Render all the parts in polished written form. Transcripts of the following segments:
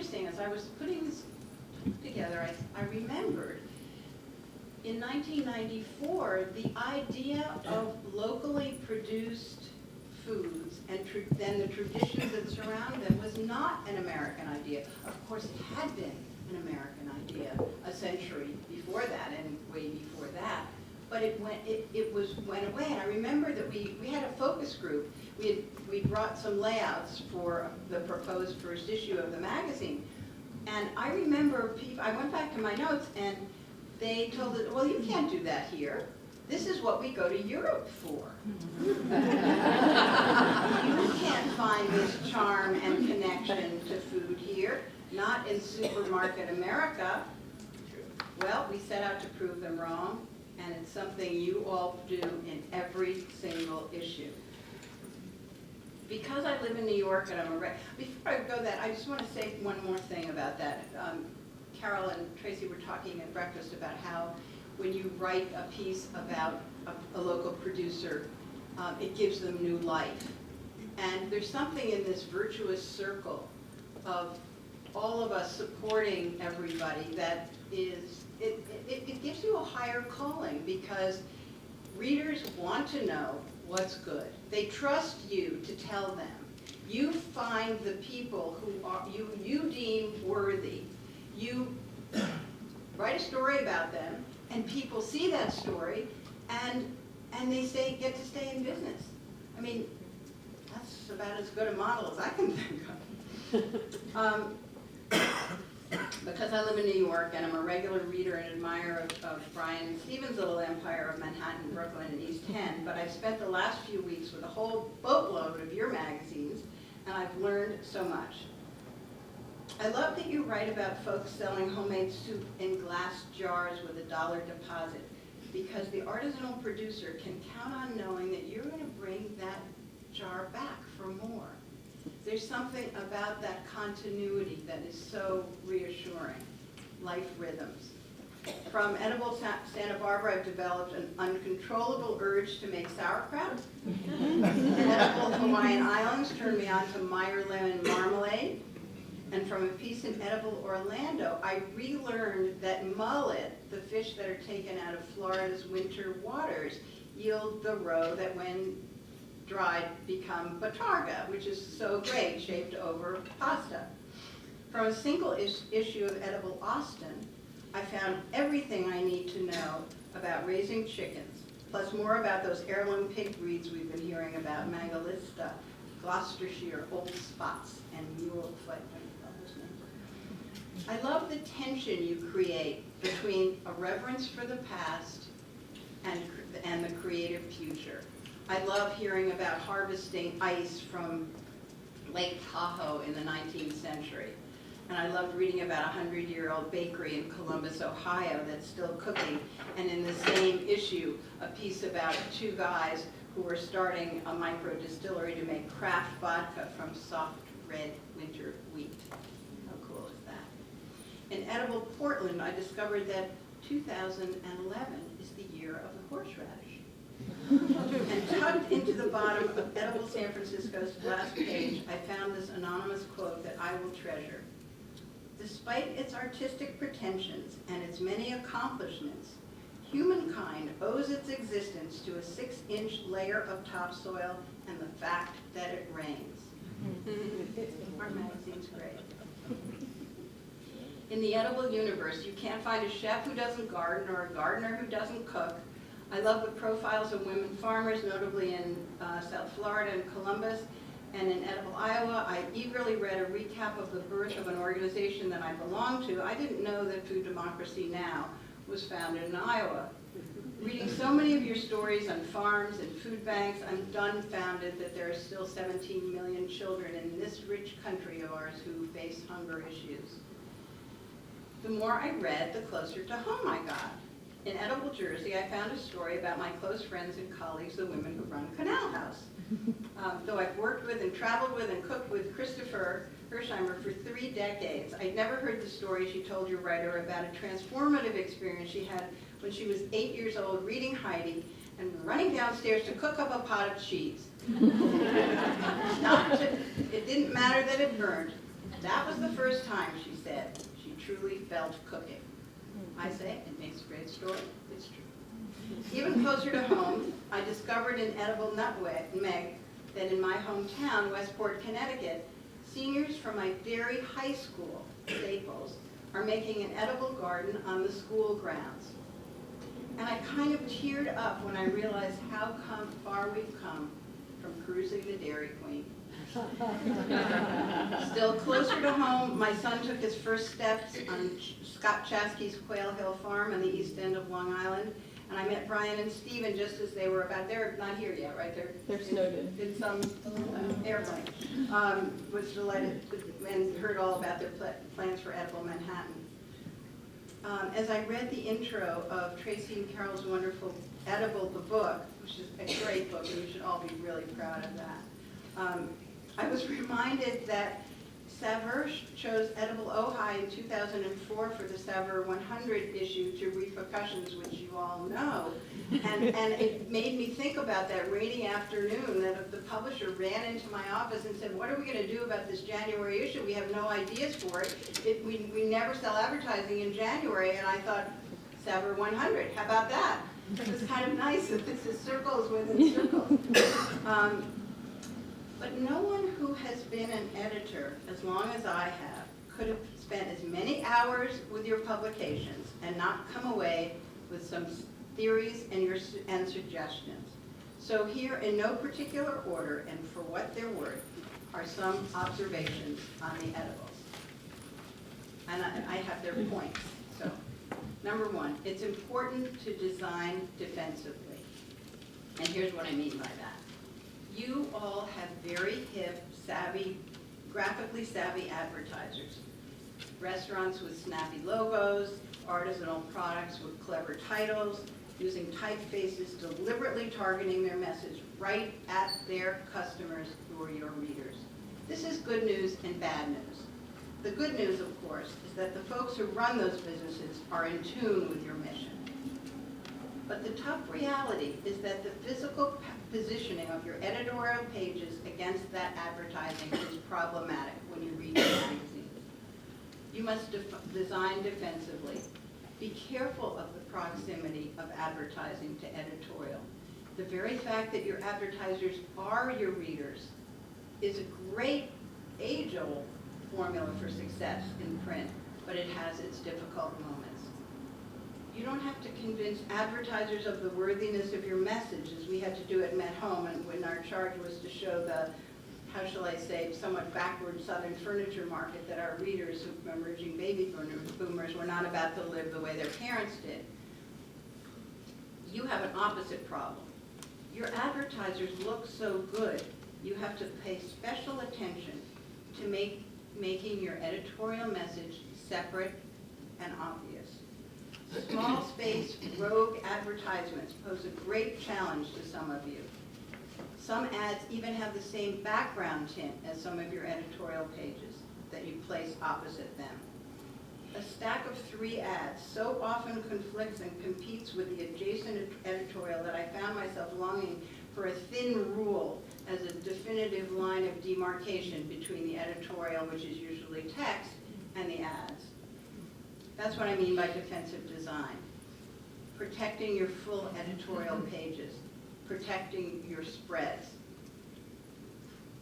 interesting, as I was putting this together, I remembered in 1994, the idea of locally produced foods and then the traditions that surround them was not an American idea. Of course, it had been an American idea a century before that and way before that. But it went away, and I remember that we had a focus group. We brought some layouts for the proposed first issue of the magazine, and I remember I went back to my notes, and they told us, well, you can't do that here. This is what we go to Europe for. You can't find this charm and connection to food here, not in supermarket America. Well, we set out to prove them wrong, and it's something you all do in every single issue. Because I live in New York and before I go that, I just want to say one more thing about that. Carol and Tracy were talking at breakfast about how when you write a piece about a local producer, it gives them new life. And there's something in this virtuous circle of all of us supporting everybody that is, it gives you a higher calling, because readers want to know what's good. They trust you to tell them. You find the people who are you deem worthy. You write a story about them, and people see that story, and they get to stay in business. I mean, that's about as good a model as I can think of. Because I live in New York, and I'm a regular reader and admirer of Brian and Stephen's little empire of Manhattan, Brooklyn, and East End, but I've spent the last few weeks with a whole boatload of your magazines, and I've learned so much. I love that you write about folks selling homemade soup in glass jars with $1 deposit, because the artisanal producer can count on knowing that you're going to bring that jar back for more. There's something about that continuity that is so reassuring. Life rhythms. From edible Santa Barbara, I've developed an uncontrollable urge to make sauerkraut. Edible Hawaiian Islands turned me on to Meyer lemon marmalade. And from a piece in edible Orlando, I relearned that mullet, the fish that are taken out of Florida's winter waters, yield the roe that when dried become batarga, which is so great, shaped over pasta. From a single issue of Edible Austin, I found everything I need to know about raising chickens, plus more about those heirloom pig breeds we've been hearing about, Mangalista, Gloucestershire, Old Spots, and Mulefoot. I love the tension you create between a reverence for the past and the creative future. I love hearing about harvesting ice from Lake Tahoe in the 19th century. And I loved reading about a 100-year-old bakery in Columbus, Ohio that's still cooking. And in the same issue, a piece about two guys who were starting a micro distillery to make craft vodka from soft red winter wheat. How cool is that? In Edible Portland, I discovered that 2011 is the year of the horseradish. And tucked into the bottom of Edible San Francisco's last page, I found this anonymous quote that I will treasure. Despite its artistic pretensions and its many accomplishments, humankind owes its existence to a 6-inch layer of topsoil and the fact that it rains. Our magazine's great. In the edible universe, you can't find a chef who doesn't garden or a gardener who doesn't cook. I love the profiles of women farmers, notably in South Florida and Columbus. And in Edible Iowa, I eagerly read a recap of the birth of an organization that I belong to. I didn't know that Food Democracy Now! Was founded in Iowa. Reading so many of your stories on farms and food banks, I'm dumbfounded that there are still 17 million children in this rich country of ours who face hunger issues. The more I read, the closer to home I got. In Edible Jersey, I found a story about my close friends and colleagues, the women who run Canal House. Though I've worked with and traveled with and cooked with Christopher Hersheimer for 3 decades, I'd never heard the story she told your writer about a transformative experience she had when she was 8 years old, reading Heidi and running downstairs to cook up a pot of cheese. It didn't matter that it burned. That was the first time, she said, she truly felt cooking. I say, it makes a great story. It's true. Even closer to home, I discovered an edible nutmeg that in my hometown, Westport, Connecticut, seniors from my very high school, Staples, are making an edible garden on the school grounds. And I kind of teared up when I realized how far we've come from cruising the Dairy Queen. Still closer to home, my son took his first steps on Scott Chasky's Quail Hill Farm on the east end of Long Island. And I met Brian and Stephen just as they were they're not here yet, right? They're snowed in some airplane. Was delighted and heard all about their plans for Edible Manhattan. As I read the intro of Tracy and Carol's wonderful Edible, the book, which is a great book, and you should all be really proud of that, I was reminded that Saveur chose Edible Ojai in 2004 for the Saveur 100 issue to Repercussions, which you all know. And it made me think about that rainy afternoon that the publisher ran into my office and said, what are we going to do about this January issue? We have no ideas for it. We never sell advertising in January. And I thought, Saveur 100, how about that? It was kind of nice that this is circles within circles. But no one who has been an editor as long as I have could have spent as many hours with your publications and not come away with some theories and suggestions. So here, in no particular order, and for what they're worth, are some observations on the edibles. And I have their points. So, number one, it's important to design defensively. And here's what I mean by that. You all have very hip, savvy, graphically savvy advertisers. Restaurants with snappy logos, artisanal products with clever titles, using typefaces, deliberately targeting their message right at their customers who are your readers. This is good news and bad news. The good news, of course, is that the folks who run those businesses are in tune with your mission. But the tough reality is that the physical positioning of your editorial pages against that advertising is problematic when you read the magazine. You must design defensively. Be careful of the proximity of advertising to editorial. The very fact that your advertisers are your readers is a great age-old formula for success in print, but it has its difficult moments. You don't have to convince advertisers of the worthiness of your message, as we had to do at Met Home, and when our charge was to show the, how shall I say, somewhat backward Southern furniture market, that our readers, who emerging baby boomers, were not about to live the way their parents did. You have an opposite problem. Your advertisers look so good, you have to pay special attention to making your editorial message separate and obvious. Small space, rogue advertisements pose a great challenge to some of you. Some ads even have the same background tint as some of your editorial pages that you place opposite them. A stack of 3 ads so often conflicts and competes with the adjacent editorial that I found myself longing for a thin rule as a definitive line of demarcation between the editorial, which is usually text, and the ads. That's what I mean by defensive design. Protecting your full editorial pages, protecting your spreads.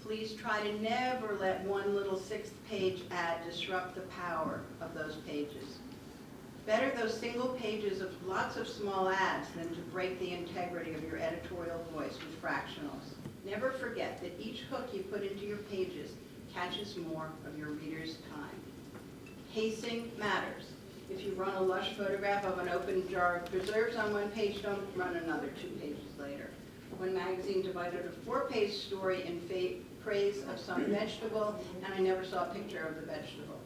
Please try to never let one little 6th-page ad disrupt the power of those pages. Better those single pages of lots of small ads than to break the integrity of your editorial voice with fractionals. Never forget that each hook you put into your pages catches more of your reader's time. Pacing matters. If you run a lush photograph of an open jar of preserves on one page, don't run another 2 pages later. One magazine divided a 4-page story in praise of some vegetable, and I never saw a picture of the vegetable.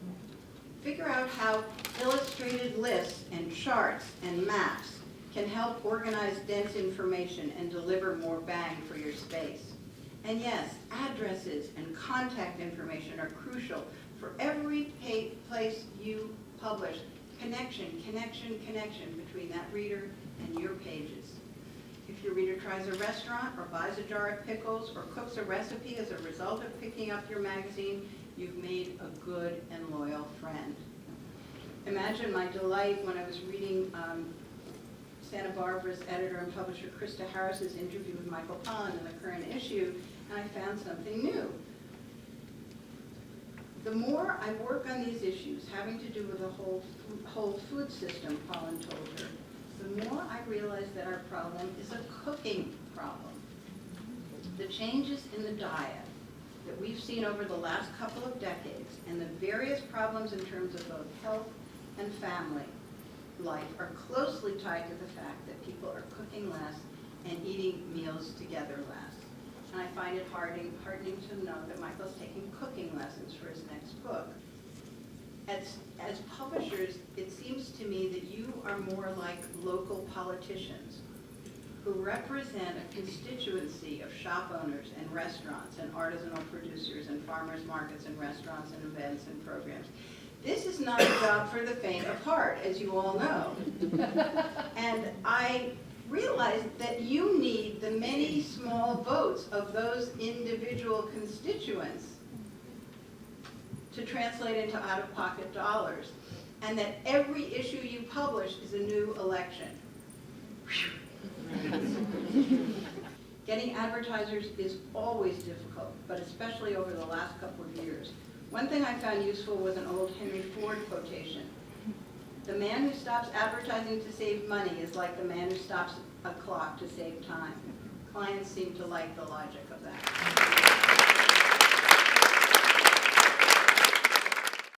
Figure out how illustrated lists and charts and maps can help organize dense information and deliver more bang for your space. And yes, addresses and contact information are crucial for every place you publish. Connection between that reader and your pages. If your reader tries a restaurant or buys a jar of pickles or cooks a recipe as a result of picking up your magazine, you've made a good and loyal friend. Imagine my delight when I was reading Santa Barbara's editor and publisher Krista Harris's interview with Michael Pollan in the current issue, and I found something new. The more I work on these issues having to do with the whole food system, Pollan told her, the more I realize that our problem is a cooking problem. The changes in the diet that we've seen over the last couple of decades and the various problems in terms of both health and family life are closely tied to the fact that people are cooking less and eating meals together less. And I find it heartening to know that Michael's taking cooking lessons for his next book. As publishers, it seems to me that you are more like local politicians who represent a constituency of shop owners and restaurants and artisanal producers and farmers markets and restaurants and events and programs. This is not a job for the faint of heart, as you all know. And I realize that you need the many small votes of those individual constituents to translate into out-of-pocket dollars, and that every issue you publish is a new election. Getting advertisers is always difficult, but especially over the last couple of years. One thing I found useful was an old Henry Ford quotation. The man who stops advertising to save money is like the man who stops a clock to save time. Clients seem to like the logic of that.